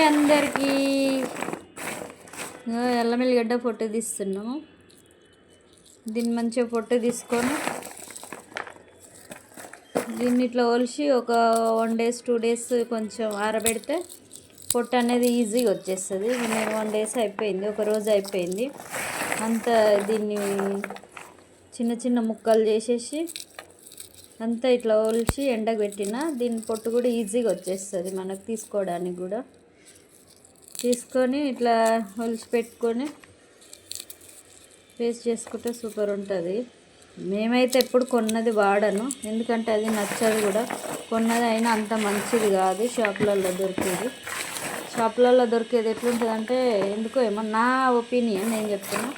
అందరికీ. అల్లం ఎల్లిగడ్డ పొట్టు తీస్తున్నాము. దీన్ని మంచిగా పొట్టు తీసుకొని దీన్ని ఇట్లా ఒలిచి ఒక 1 days 2 days కొంచెం ఆరబెడితే పొట్టు అనేది ఈజీగా వచ్చేస్తుంది. నేను 1 days అయిపోయింది, ఒక రోజు అయిపోయింది. అంతా దీన్ని చిన్న చిన్న ముక్కలు చేసేసి అంతా ఇట్లా ఒలిచి ఎండకు పెట్టిన దీని పొట్టు కూడా ఈజీగా వచ్చేస్తుంది మనకు తీసుకోవడానికి కూడా. తీసుకొని ఇట్లా ఒలిచి పెట్టుకొని పేస్ట్ చేసుకుంటే సూపర్ ఉంటుంది. మేమైతే ఎప్పుడు కొన్నది వాడను, ఎందుకంటే అది నచ్చదు కూడా. కొన్నది అయినా అంత మంచిది కాదు. షాపులలో దొరికేది ఎట్లుంటుందంటే ఎందుకో ఏమో నా ఒపీనియన్ నేను చెప్తున్నా,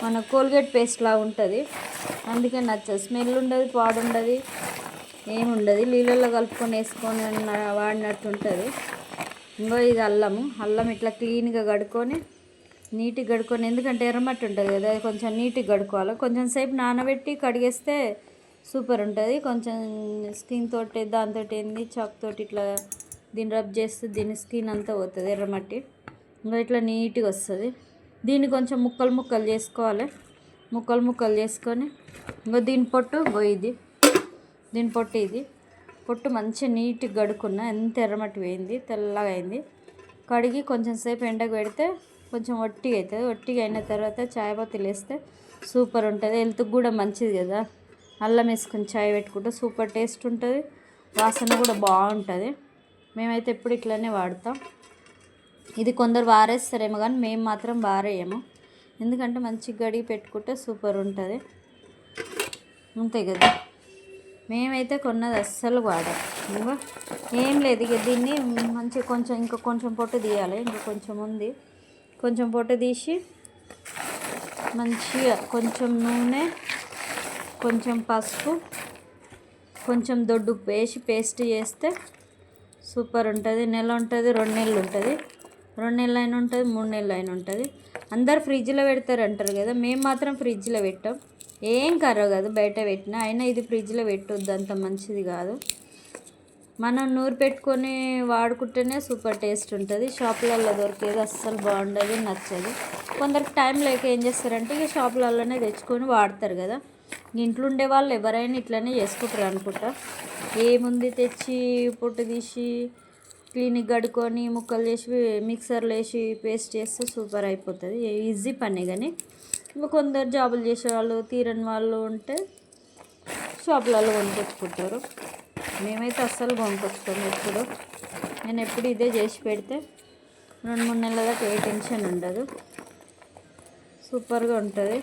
మన కోల్గేట్ పేస్ట్ లాగా ఉంటుంది. అందుకే నచ్చదు. స్మెల్ ఉండదు, పాడు ఉండదు, ఏముండదు. నీళ్ళల్లో కలుపుకొని వేసుకొని వాడినట్టు ఉంటుంది. ఇంకో ఇది అల్లం ఇట్లా క్లీన్గా కడుక్కొని నీట్గా కడుక్కొని, ఎందుకంటే ఎర్రమట్టి ఉంటుంది కదా, అది కొంచెం నీట్గా కడుక్కోవాలి. కొంచెం సేపు నానబెట్టి కడిగేస్తే సూపర్ ఉంటుంది. కొంచెం స్కిన్ తోటి దాంతో ఏంది చాక్ తోటి ఇట్లా దీన్ని రబ్ చేస్తే దీని స్కిన్ అంతా పోతుంది ఎర్రమట్టి. ఇంకా ఇట్లా నీట్గా వస్తుంది. దీన్ని కొంచెం ముక్కలు చేసుకోవాలి. ముక్కలు చేసుకొని ఇంకో దీని పొట్టు ఇది పొట్టు మంచిగా నీట్గా కడుక్కున్నా. ఎంత ఎర్రమట్టి వేయింది, తెల్లగా అయింది. కడిగి కొంచెం సేపు ఎండకు పెడితే కొంచెం ఒట్టిగా అవుతుంది. ఒట్టిగా అయిన తర్వాత చాయ్ పత్తి వేస్తే సూపర్ ఉంటుంది. హెల్త్కి కూడా మంచిది కదా. అల్లం వేసుకొని చాయ్ పెట్టుకుంటే సూపర్ టేస్ట్ ఉంటుంది, వాసన కూడా బాగుంటుంది. మేమైతే ఎప్పుడు ఇట్లనే వాడతాం. ఇది కొందరు వారేస్తారేమో కానీ మేము మాత్రం వారేయము, ఎందుకంటే మంచిగా కడిగి పెట్టుకుంటే సూపర్ ఉంటుంది. అంతే కదా. మేమైతే కొన్నది అస్సలు వాడం. ఇంకా ఏం లేదు, ఇక దీన్ని మంచిగా కొంచెం పొట్టు తీయాలి. ఇంకా కొంచెం ఉంది, కొంచెం పొట్టు తీసి మంచిగా కొంచెం నూనె, కొంచెం పసుపు, కొంచెం దొడ్డు ఉప్పు వేసి పేస్ట్ చేస్తే సూపర్ ఉంటుంది. నెల ఉంటుంది, 2 నెలలు ఉంటుంది, 2 నెలలు అయినా ఉంటుంది, 3 నెలలు అయినా ఉంటుంది. అందరు ఫ్రిడ్జ్లో పెడతారు అంటారు కదా, మేము మాత్రం ఫ్రిడ్జ్లో పెట్టాం. ఏం కర్రవు కాదు బయట పెట్టినా. అయినా ఇది ఫ్రిడ్జ్లో పెట్టొద్దు, అంత మంచిది కాదు. మనం నూరు పెట్టుకొని వాడుకుంటేనే సూపర్ టేస్ట్ ఉంటుంది. షాపులలో దొరికేది అస్సలు బాగుండదు, నచ్చదు. కొందరికి టైం లేక ఏం చేస్తారంటే ఇక షాపులలోనే తెచ్చుకొని వాడతారు కదా. ఇంట్లో ఉండే వాళ్ళు ఎవరైనా ఇట్లనే చేసుకుంటారు అనుకుంటా. ఏముంది, తెచ్చి పొట్టు తీసి క్లీన్గా కడుక్కొని ముక్కలు చేసి మిక్సర్లో వేసి పేస్ట్ చేస్తే సూపర్ అయిపోతుంది. ఈజీ పని. కానీ ఇంకా కొందరు జాబులు చేసేవాళ్ళు, తీరని వాళ్ళు ఉంటే షాపులలో కొనుక్కొచ్చుకుంటారు. మేమైతే అస్సలు కొనుక్కొచ్చుకోము ఎప్పుడు. నేను ఎప్పుడు ఇదే చేసి పెడితే 2-3 నెలల దాకా ఏ టెన్షన్ ఉండదు, సూపర్గా ఉంటుంది.